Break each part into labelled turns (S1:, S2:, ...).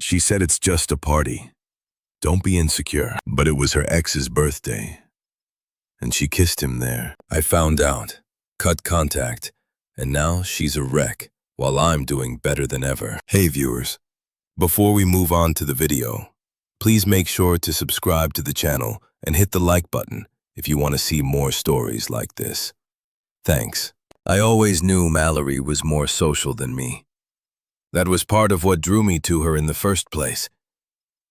S1: She said it's just a party. Don't be insecure. But it was her ex's birthday, and she kissed him there. I found out, cut contact, and now she's a wreck, while I'm doing better than ever. Hey viewers, before we move on to the video, please make sure to subscribe to the channel and hit the like button if you want to see more stories like this. Thanks. I always knew Mallory was more social than me. That was part of what drew me to her in the first place.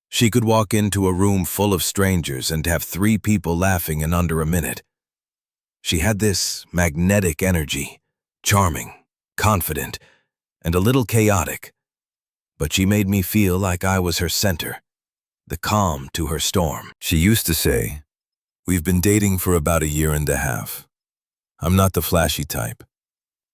S1: She could walk into a room full of strangers and have 3 people laughing in under a minute. She had this magnetic energy, charming, confident, and a little chaotic. But she made me feel like I was her center, the calm to her storm. She used to say, "We've been dating for about 1.5 years. I'm not the flashy type.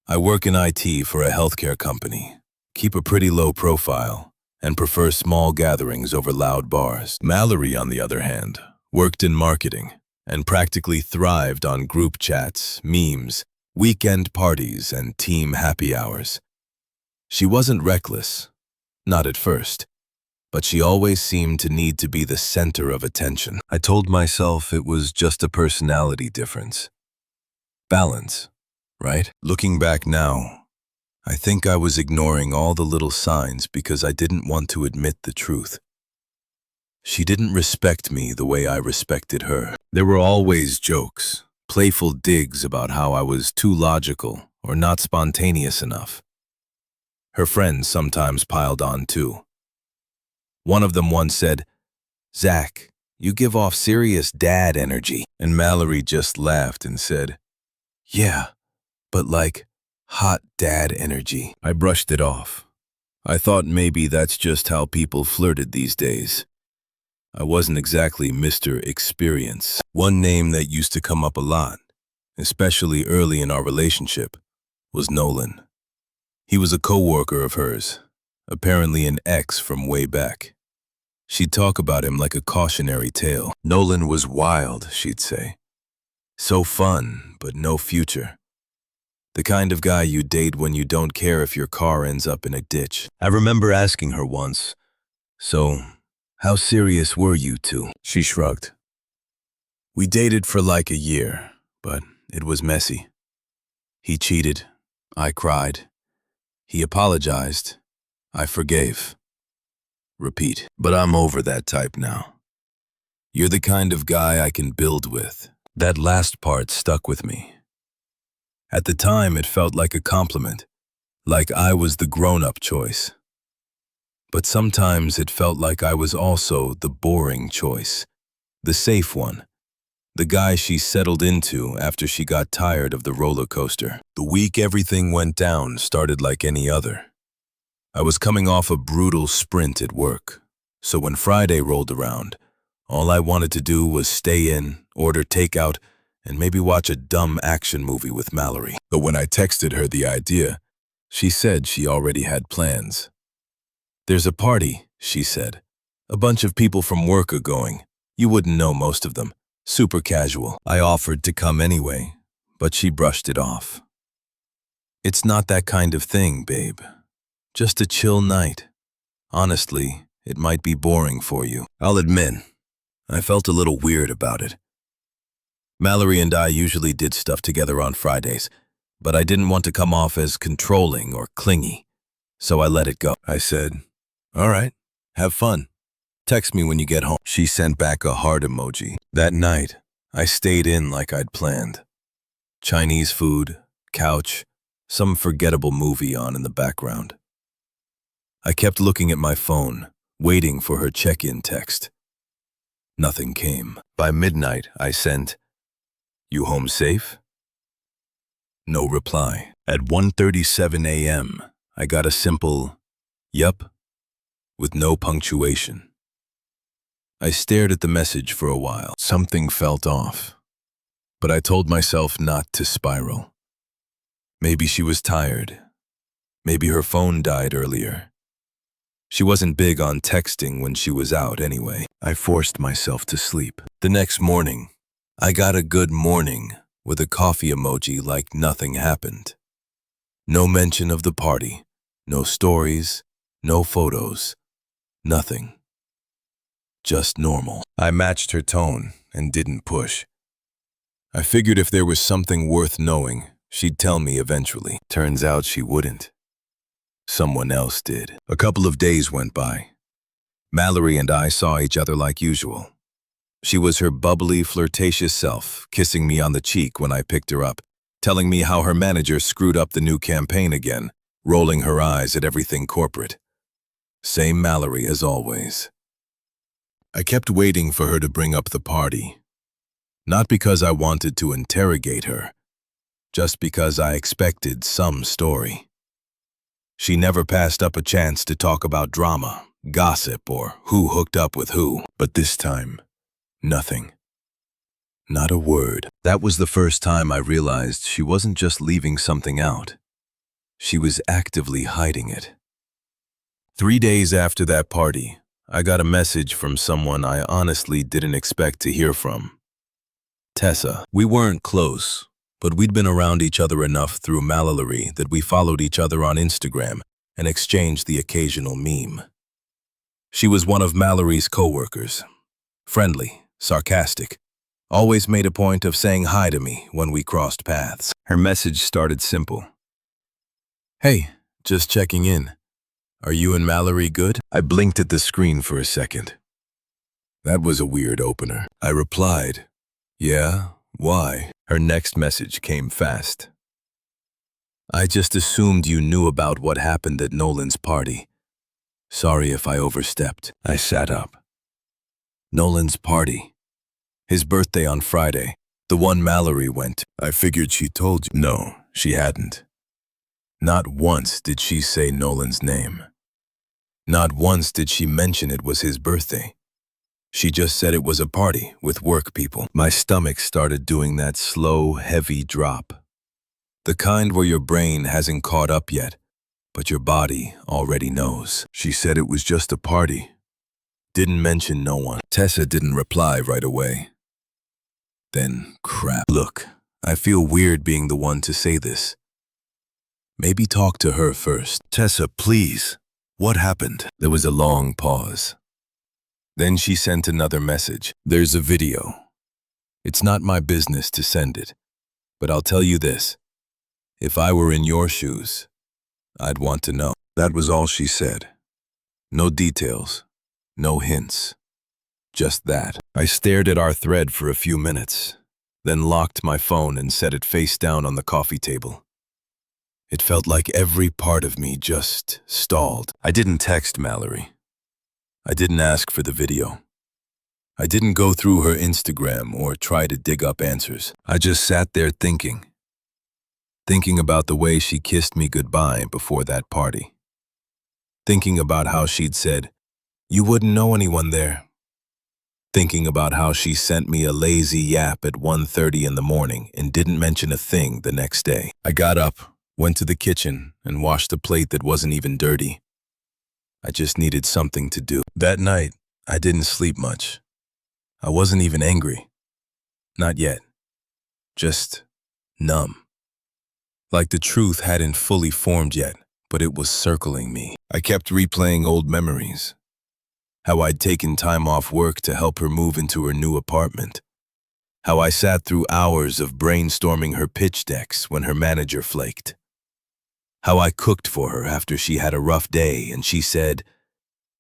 S1: I work in IT for a healthcare company, keep a pretty low profile, and prefer small gatherings over loud bars." Mallory, on the other hand, worked in marketing and practically thrived on group chats, memes, weekend parties, and team happy hours. She wasn't reckless, not at first, but she always seemed to need to be the center of attention. I told myself it was just a personality difference. Balance, right? Looking back now, I think I was ignoring all the little signs because I didn't want to admit the truth. She didn't respect me the way I respected her. There were always jokes, playful digs about how I was too logical or not spontaneous enough. Her friends sometimes piled on too. One of them once said, "Zach, you give off serious dad energy." And Mallory just laughed and said, "Yeah, but like hot dad energy." I brushed it off. I thought maybe that's just how people flirted these days. I wasn't exactly Mr. Experience. One name that used to come up a lot, especially early in our relationship, was Nolan. He was a coworker of hers, apparently an ex from way back. She'd talk about him like a cautionary tale. Nolan was wild, she'd say. So fun, but no future. The kind of guy you date when you don't care if your car ends up in a ditch. I remember asking her once, "So, how serious were you two?" She shrugged. "We dated for like 1 year, but it was messy. He cheated. I cried. He apologized. I forgave. Repeat. But I'm over that type now. You're the kind of guy I can build with." That last part stuck with me. At the time, it felt like a compliment, like I was the grown-up choice. But sometimes it felt like I was also the boring choice, the safe one, the guy she settled into after she got tired of the roller coaster. The week everything went down started like any other. I was coming off a brutal sprint at work, so when Friday rolled around, all I wanted to do was stay in, order takeout, and maybe watch a dumb action movie with Mallory. But when I texted her the idea, she said she already had plans. "There's a party," she said. "A bunch of people from work are going. You wouldn't know most of them. Super casual." I offered to come anyway, but she brushed it off. "It's not that kind of thing, babe. Just a chill night. Honestly, it might be boring for you." I'll admit, I felt a little weird about it. Mallory and I usually did stuff together on Fridays, but I didn't want to come off as controlling or clingy, so I let it go. I said, "All right, have fun. Text me when you get home." She sent back a heart emoji. That night, I stayed in like I'd planned. Chinese food, couch, some forgettable movie on in the background. I kept looking at my phone, waiting for her check-in text. Nothing came. By midnight, I sent, "You home safe?" No reply. At 1:37 a.m., I got a simple, "Yup," with no punctuation. I stared at the message for a while. Something felt off, but I told myself not to spiral. Maybe she was tired. Maybe her phone died earlier. She wasn't big on texting when she was out anyway. I forced myself to sleep. The next morning, I got a good morning with a coffee emoji like nothing happened. No mention of the party, no stories, no photos, Nothing. Just normal. I matched her tone and didn't push. I figured if there was something worth knowing, she'd tell me eventually. Turns out she wouldn't. Someone else did. A couple of days went by. Mallory and I saw each other like usual. She was her bubbly, flirtatious self, kissing me on the cheek when I picked her up, telling me how her manager screwed up the new campaign again, rolling her eyes at everything corporate. Same Mallory as always. I kept waiting for her to bring up the party. Not because I wanted to interrogate her, just because I expected some story. She never passed up a chance to talk about drama, gossip, or who hooked up with who. But this time, nothing. Not a word. That was the first time I realized she wasn't just leaving something out. She was actively hiding it. 3 days after that party, I got a message from someone I honestly didn't expect to hear from. Tessa. We weren't close, but we'd been around each other enough through Mallory that we followed each other on Instagram and exchanged the occasional meme. She was one of Mallory's coworkers. Friendly, sarcastic, always made a point of saying hi to me when we crossed paths. Her message started simple. Hey, just checking in. Are you and Mallory good? I blinked at the screen for a second. That was a weird opener. I replied, yeah, why? Her next message came fast. I just assumed you knew about what happened at Nolan's party. Sorry if I overstepped. I sat up. Nolan's party. His birthday on Friday. The one Mallory went. I figured she told you. No, she hadn't. Not once did she say Nolan's name. Not once did she mention it was his birthday. She just said it was a party with work people. My stomach started doing that slow, heavy drop. The kind where your brain hasn't caught up yet, but your body already knows. She said it was just a party. Didn't mention no one. Tessa didn't reply right away. Then, crap. Look, I feel weird being the one to say this. Maybe talk to her first. Tessa, please. What happened? There was a long pause. Then she sent another message. There's a video. It's not my business to send it, but I'll tell you this. If I were in your shoes, I'd want to know. That was all she said. No details, no hints. Just that. I stared at our thread for a few minutes, then locked my phone and set it face down on the coffee table. It felt like every part of me just stalled. I didn't text Mallory. I didn't ask for the video. I didn't go through her Instagram or try to dig up answers. I just sat there thinking about the way she kissed me goodbye before that party. Thinking about how she'd said, "You wouldn't know anyone there." Thinking about how she sent me a lazy yap at 1:30 in the morning and didn't mention a thing the next day. I got up, went to the kitchen, and washed a plate that wasn't even dirty. I just needed something to do. That night, I didn't sleep much. I wasn't even angry. Not yet. Just numb. Like the truth hadn't fully formed yet, but it was circling me. I kept replaying old memories. How I'd taken time off work to help her move into her new apartment. How I sat through hours of brainstorming her pitch decks when her manager flaked. How I cooked for her after she had a rough day and she said,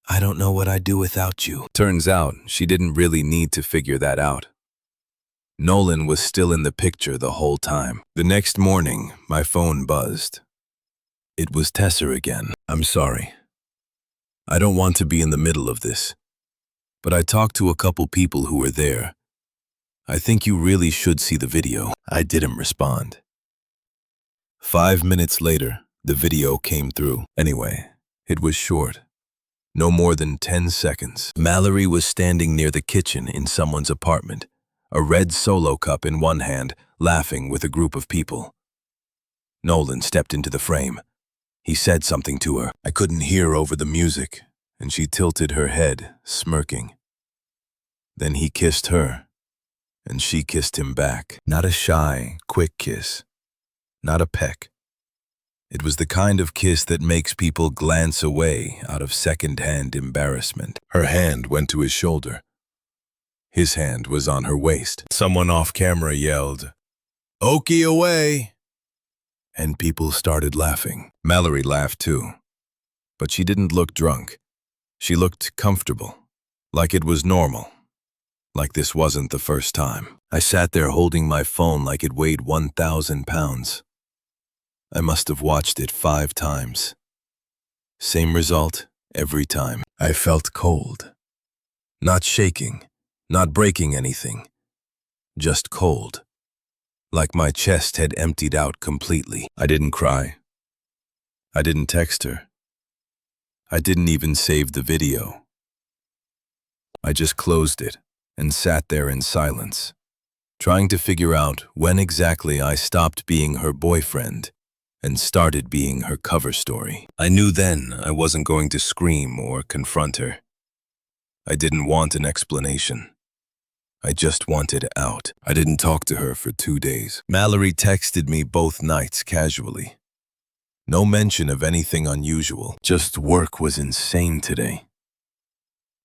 S1: "I don't know what I'd do without you." Turns out, she didn't really need to figure that out. Nolan was still in the picture the whole time. The next morning, my phone buzzed. It was Tessa again. I'm sorry. I don't want to be in the middle of this, but I talked to a couple people who were there. I think you really should see the video. I didn't respond. 5 minutes later, the video came through. Anyway, it was short. No more than 10 seconds. Mallory was standing near the kitchen in someone's apartment, a red Solo cup in one hand, laughing with a group of people. Nolan stepped into the frame. He said something to her. I couldn't hear over the music, and she tilted her head, smirking. Then he kissed her, and she kissed him back. Not a shy, quick kiss. Not a peck. It was the kind of kiss that makes people glance away out of second-hand embarrassment. Her hand went to his shoulder. His hand was on her waist. Someone off camera yelled, "Okie away!" And people started laughing. Mallory laughed too. But she didn't look drunk. She looked comfortable, like it was normal, like this wasn't the first time. I sat there holding my phone like it weighed 1,000 pounds. I must have watched it 5 times. Same result every time. I felt cold. Not shaking, not breaking anything. Just cold. Like my chest had emptied out completely. I didn't cry. I didn't text her. I didn't even save the video. I just closed it and sat there in silence, trying to figure out when exactly I stopped being her boyfriend and started being her cover story. I knew then I wasn't going to scream or confront her. I didn't want an explanation. I just wanted out. I didn't talk to her for 2 days. Mallory texted me both nights casually. No mention of anything unusual. Just work was insane today.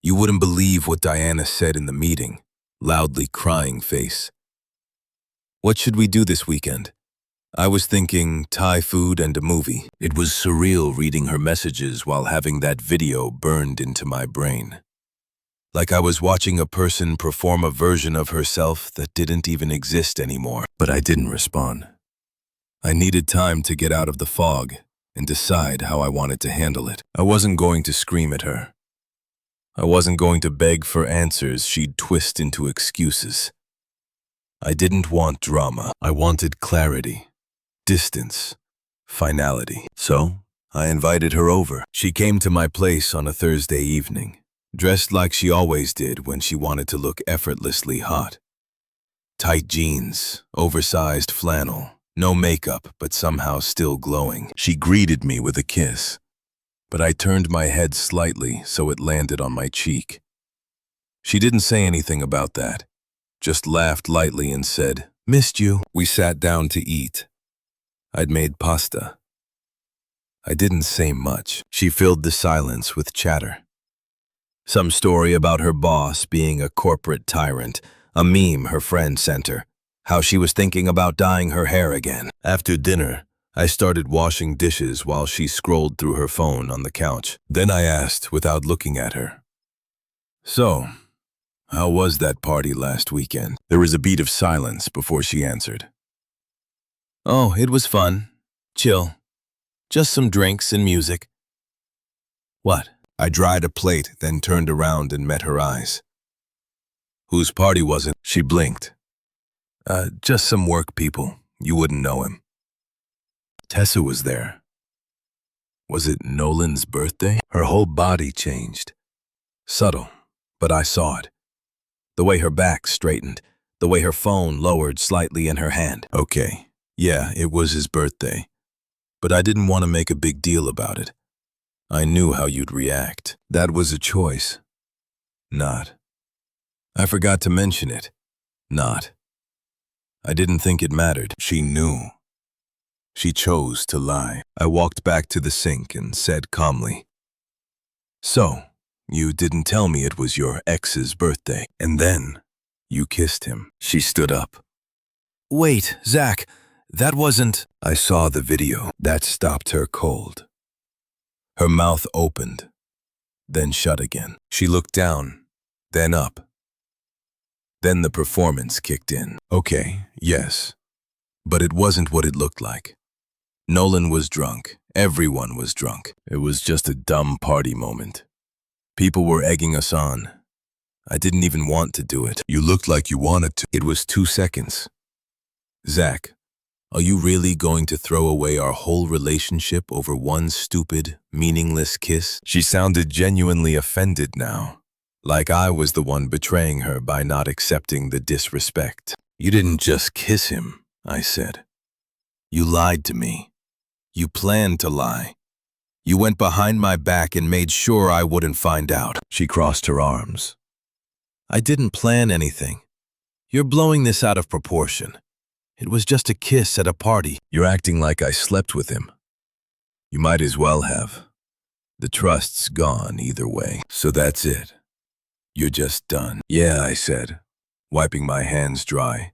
S1: You wouldn't believe what Diana said in the meeting, loudly crying face. What should we do this weekend? I was thinking Thai food and a movie. It was surreal reading her messages while having that video burned into my brain. Like I was watching a person perform a version of herself that didn't even exist anymore. But I didn't respond. I needed time to get out of the fog and decide how I wanted to handle it. I wasn't going to scream at her. I wasn't going to beg for answers she'd twist into excuses. I didn't want drama. I wanted clarity, distance, finality. So I invited her over. She came to my place on a Thursday evening, dressed like she always did when she wanted to look effortlessly hot. Tight jeans, oversized flannel, no makeup, but somehow still glowing. She greeted me with a kiss, but I turned my head slightly so it landed on my cheek. She didn't say anything about that, just laughed lightly and said, "Missed you." We sat down to eat. I'd made pasta. I didn't say much. She filled the silence with chatter. Some story about her boss being a corporate tyrant, a meme her friend sent her, how she was thinking about dyeing her hair again. After dinner, I started washing dishes while she scrolled through her phone on the couch. Then I asked without looking at her, "So, how was that party last weekend?" There was a beat of silence before she answered. "Oh, it was fun. Chill. Just some drinks and music." "What?" I dried a plate, then turned around and met her eyes. "Whose party was it?" She blinked. Just some work people. You wouldn't know him." Tessa was there. Was it Nolan's birthday? Her whole body changed. Subtle, but I saw it. The way her back straightened, the way her phone lowered slightly in her hand. Okay, yeah, it was his birthday. But I didn't want to make a big deal about it. I knew how you'd react. That was a choice. Not. I forgot to mention it. Not. I didn't think it mattered. She knew. She chose to lie. I walked back to the sink and said calmly, "So, you didn't tell me it was your ex's birthday, and then you kissed him." She stood up. "Wait, Zach, that wasn't..." I saw the video. That stopped her cold. Her mouth opened, then shut again. She looked down, then up. Then the performance kicked in. Okay, yes, but it wasn't what it looked like. Nolan was drunk. Everyone was drunk. It was just a dumb party moment. People were egging us on. I didn't even want to do it. You looked like you wanted to. It was 2 seconds. Zach, are you really going to throw away our whole relationship over one stupid, meaningless kiss? She sounded genuinely offended now, like I was the one betraying her by not accepting the disrespect. You didn't just kiss him, I said. You lied to me. You planned to lie. You went behind my back and made sure I wouldn't find out. She crossed her arms. I didn't plan anything. You're blowing this out of proportion. It was just a kiss at a party. You're acting like I slept with him. You might as well have. The trust's gone either way. So that's it. You're just done. Yeah, I said, wiping my hands dry.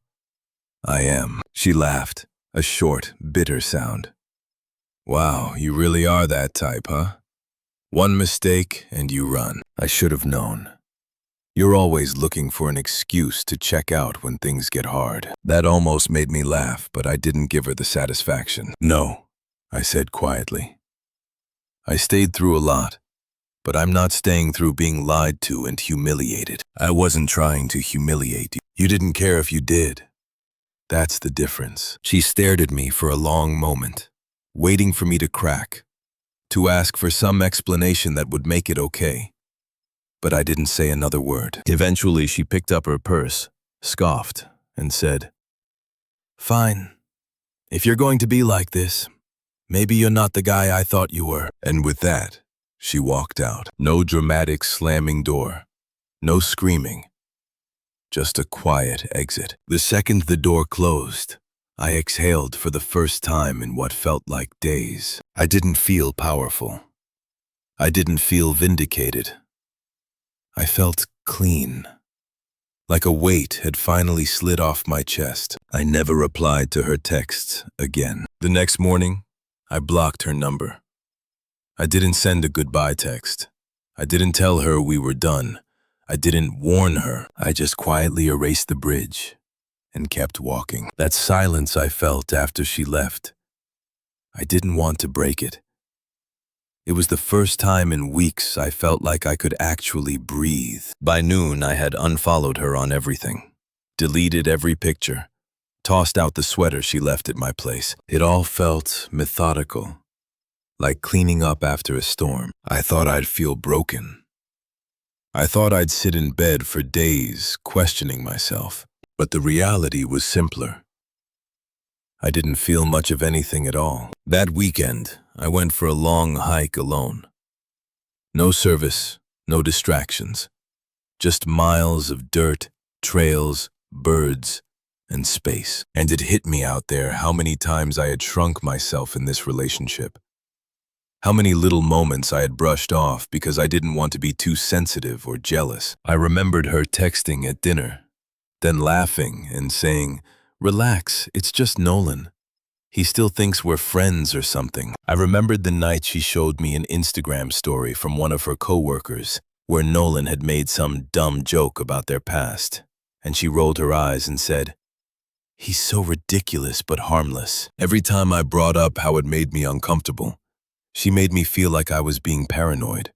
S1: I am. She laughed, a short, bitter sound. Wow, you really are that type, huh? One mistake and you run. I should have known. You're always looking for an excuse to check out when things get hard. That almost made me laugh, but I didn't give her the satisfaction. No, I said quietly. I stayed through a lot, but I'm not staying through being lied to and humiliated. I wasn't trying to humiliate you. You didn't care if you did. That's the difference. She stared at me for a long moment, waiting for me to crack, to ask for some explanation that would make it okay. But I didn't say another word. Eventually, she picked up her purse, scoffed, and said, "Fine. If you're going to be like this, maybe you're not the guy I thought you were." And with that, she walked out. No dramatic slamming door, no screaming, just a quiet exit. The second the door closed, I exhaled for the first time in what felt like days. I didn't feel powerful. I didn't feel vindicated. I felt clean, like a weight had finally slid off my chest. I never replied to her texts again. The next morning, I blocked her number. I didn't send a goodbye text. I didn't tell her we were done. I didn't warn her. I just quietly erased the bridge and kept walking. That silence I felt after she left, I didn't want to break it. It was the first time in weeks I felt like I could actually breathe. By noon, I had unfollowed her on everything, deleted every picture, tossed out the sweater she left at my place. It all felt methodical, like cleaning up after a storm. I thought I'd feel broken. I thought I'd sit in bed for days questioning myself, but the reality was simpler. I didn't feel much of anything at all. That weekend, I went for a long hike alone. No service, no distractions, just miles of dirt, trails, birds, and space. And it hit me out there how many times I had shrunk myself in this relationship. How many little moments I had brushed off because I didn't want to be too sensitive or jealous. I remembered her texting at dinner, then laughing and saying, "Relax, it's just Nolan. He still thinks we're friends or something." I remembered the night she showed me an Instagram story from one of her coworkers where Nolan had made some dumb joke about their past, and she rolled her eyes and said, "He's so ridiculous but harmless." Every time I brought up how it made me uncomfortable, she made me feel like I was being paranoid.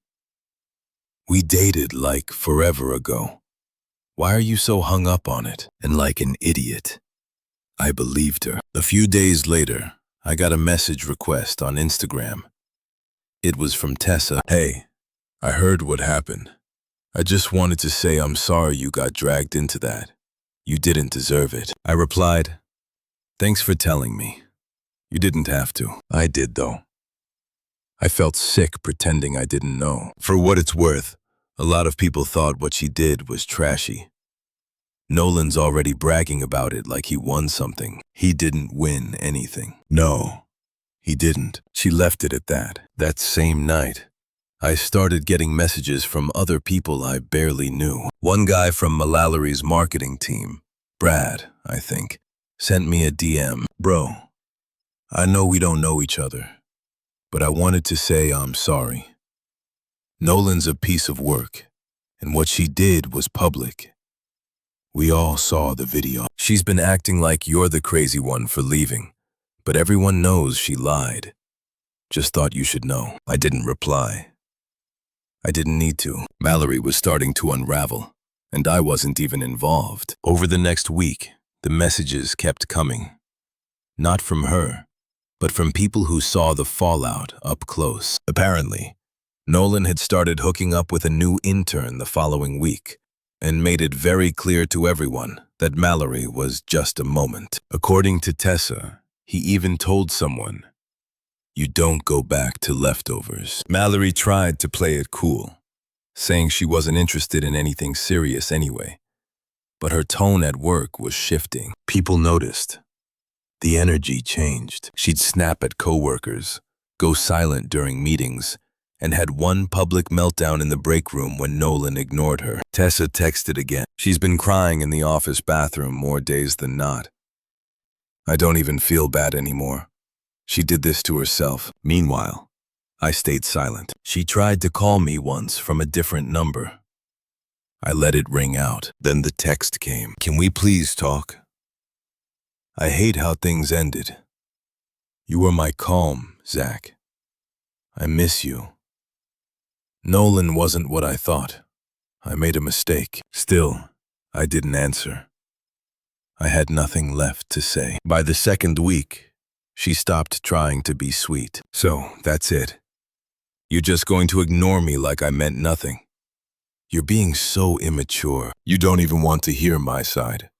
S1: "We dated like forever ago. Why are you so hung up on it?" And like an idiot, I believed her. A few days later, I got a message request on Instagram. It was from Tessa. "Hey, I heard what happened. I just wanted to say I'm sorry you got dragged into that. You didn't deserve it." I replied, "Thanks for telling me. You didn't have to." I did, though. I felt sick pretending I didn't know. For what it's worth, a lot of people thought what she did was trashy. Nolan's already bragging about it like he won something. He didn't win anything. No, he didn't. She left it at that. That same night, I started getting messages from other people I barely knew. One guy from Mallory's marketing team, Brad, I think, sent me a DM. "Bro, I know we don't know each other, but I wanted to say I'm sorry. Nolan's a piece of work, and what she did was public. We all saw the video. She's been acting like you're the crazy one for leaving, but everyone knows she lied. Just thought you should know." I didn't reply. I didn't need to. Mallory was starting to unravel, and I wasn't even involved. Over the next week, the messages kept coming. Not from her, but from people who saw the fallout up close. Apparently, Nolan had started hooking up with a new intern the following week, and made it very clear to everyone that Mallory was just a moment. According to Tessa, he even told someone, "You don't go back to leftovers." Mallory tried to play it cool, saying she wasn't interested in anything serious anyway, but her tone at work was shifting. People noticed. The energy changed. She'd snap at coworkers, go silent during meetings, and had one public meltdown in the break room when Nolan ignored her. Tessa texted again. She's been crying in the office bathroom more days than not. I don't even feel bad anymore. She did this to herself. Meanwhile, I stayed silent. She tried to call me once from a different number. I let it ring out. Then the text came. Can we please talk? I hate how things ended. You were my calm, Zach. I miss you. Nolan wasn't what I thought. I made a mistake. Still, I didn't answer. I had nothing left to say. By the second week, she stopped trying to be sweet. So, that's it. You're just going to ignore me like I meant nothing. You're being so immature. You don't even want to hear my side.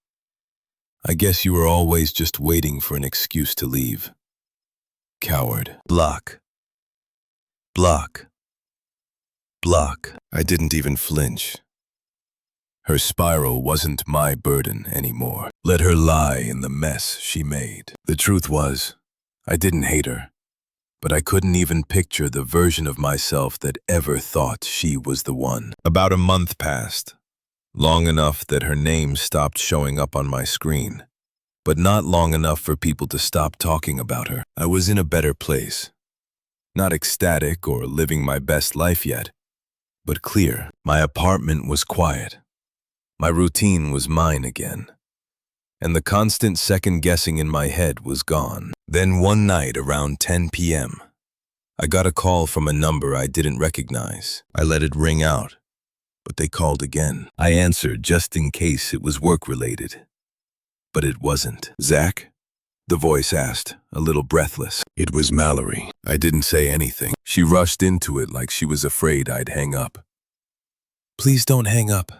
S1: I guess you were always just waiting for an excuse to leave. Coward. Block. Block. Block. I didn't even flinch. Her spiral wasn't my burden anymore. Let her lie in the mess she made. The truth was, I didn't hate her, but I couldn't even picture the version of myself that ever thought she was the one. About a month passed, long enough that her name stopped showing up on my screen, but not long enough for people to stop talking about her. I was in a better place. Not ecstatic or living my best life yet, but clear. My apartment was quiet. My routine was mine again. And the constant second-guessing in my head was gone. Then one night around 10 p.m., I got a call from a number I didn't recognize. I let it ring out, but they called again. I answered just in case it was work-related. But it wasn't. Zach? The voice asked, a little breathless. It was Mallory. I didn't say anything. She rushed into it like she was afraid I'd hang up. Please don't hang up.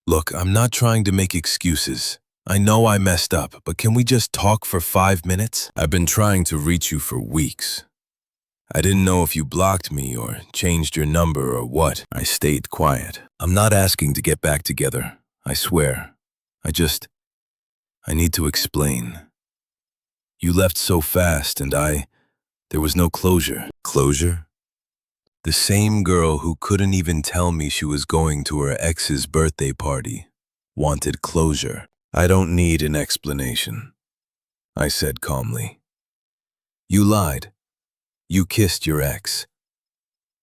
S1: Look, I'm not trying to make excuses. I know I messed up, but can we just talk for 5 minutes? I've been trying to reach you for weeks. I didn't know if you blocked me or changed your number or what. I stayed quiet. I'm not asking to get back together, I swear. I need to explain. You left so fast and there was no closure. Closure? The same girl who couldn't even tell me she was going to her ex's birthday party wanted closure. I don't need an explanation, I said calmly. You lied. You kissed your ex.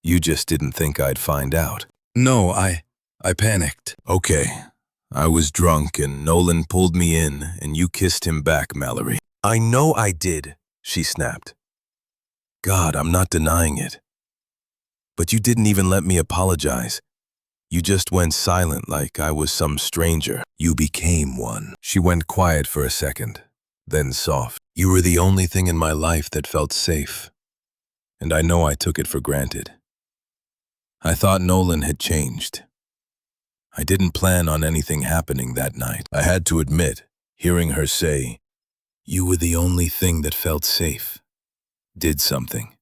S1: You just didn't think I'd find out. No, I panicked. Okay, I was drunk and Nolan pulled me in and you kissed him back, Mallory. I know I did, she snapped. God, I'm not denying it. But you didn't even let me apologize. You just went silent like I was some stranger. You became one. She went quiet for a second, then soft. You were the only thing in my life that felt safe. And I know I took it for granted. I thought Nolan had changed. I didn't plan on anything happening that night. I had to admit, hearing her say, "You were the only thing that felt safe," did something.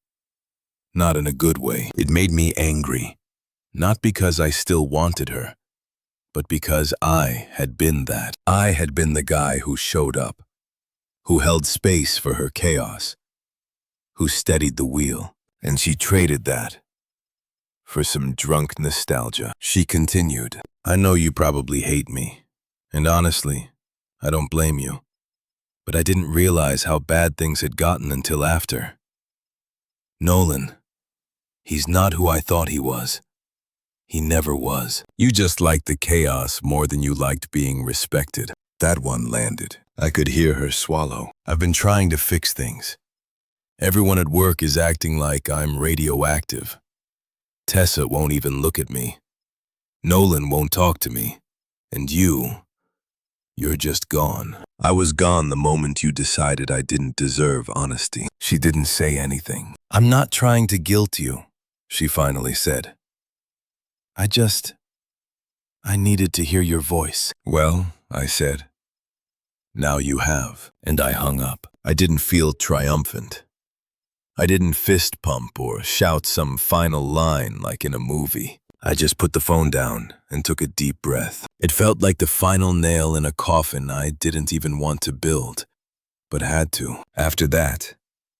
S1: Not in a good way. It made me angry. Not because I still wanted her, but because I had been that. I had been the guy who showed up, who held space for her chaos, who steadied the wheel. And she traded that for some drunk nostalgia. She continued, I know you probably hate me, and honestly, I don't blame you. But I didn't realize how bad things had gotten until after. Nolan, he's not who I thought he was. He never was. You just liked the chaos more than you liked being respected. That one landed. I could hear her swallow. I've been trying to fix things. Everyone at work is acting like I'm radioactive. Tessa won't even look at me. Nolan won't talk to me. And you're just gone. I was gone the moment you decided I didn't deserve honesty. She didn't say anything. I'm not trying to guilt you, she finally said. I needed to hear your voice. Well, I said, now you have. And I hung up. I didn't feel triumphant. I didn't fist pump or shout some final line like in a movie. I just put the phone down and took a deep breath. It felt like the final nail in a coffin I didn't even want to build, but had to. After that,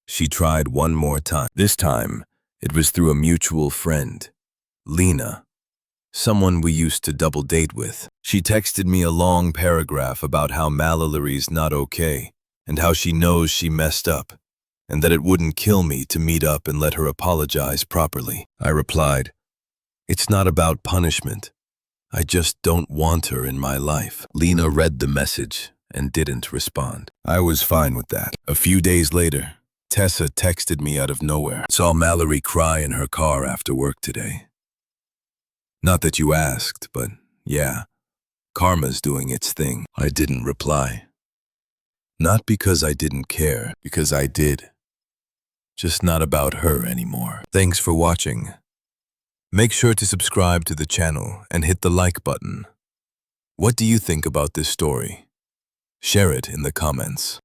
S1: She tried one more time. This time, it was through a mutual friend, Lena, someone we used to double date with. She texted me a long paragraph about how Mallory's not okay and how she knows she messed up and that it wouldn't kill me to meet up and let her apologize properly. I replied, "It's not about punishment. I just don't want her in my life." Lena read the message and didn't respond. I was fine with that. A few days later, Tessa texted me out of nowhere. "Saw Mallory cry in her car after work today. Not that you asked, but yeah, karma's doing its thing." I didn't reply. Not because I didn't care, because I did. Just not about her anymore. Thanks for watching. Make sure to subscribe to the channel and hit the like button. What do you think about this story? Share it in the comments.